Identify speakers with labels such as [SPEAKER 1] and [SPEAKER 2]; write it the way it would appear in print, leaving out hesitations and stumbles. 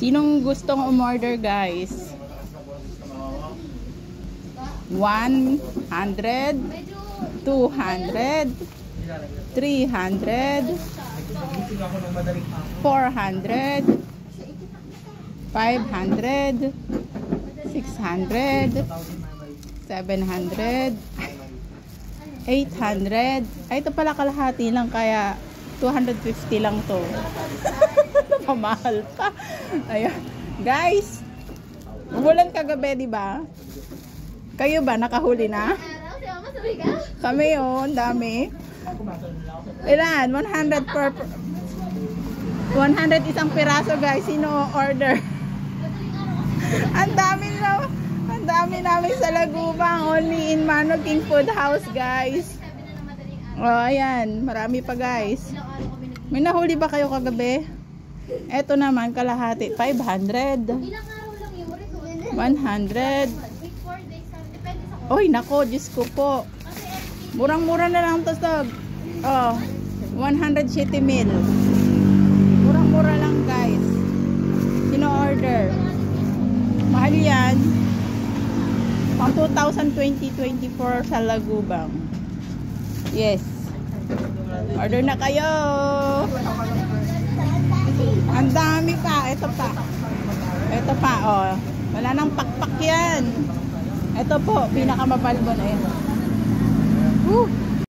[SPEAKER 1] Sinong gustong umorder, guys? 100, 200, 300, 400, 500, 600, 700, 800. Ay, ito pala kalahati lang, kaya 250 lang to. Pamahal pa. Ayan. Guys, umulan kagabi, di ba? Kayo ba nakahuli na? Kami yun, dami. Ilan? 100 isang piraso, guys. Sino order? Ang dami namin sa Lagubang. Only in Mano King Food House, guys. Oh, ayan. Marami pa, guys. May nahuli ba kayo kagabi? Eto naman, kalahati. 500. 100. Oy, nako, Diyos ko po. Murang-mura na lang to, Stog. Oh, 100 city meal. Murang-mura lang, guys. Sino order? Mahal yan. Pang 2020-24 sa Lagubang. Yes. Order na kayo. Ang dami pa. Ito pa. Ito pa, oh. Wala nang pakpak yan. Ito po, pinakamabalbon eh. Woo!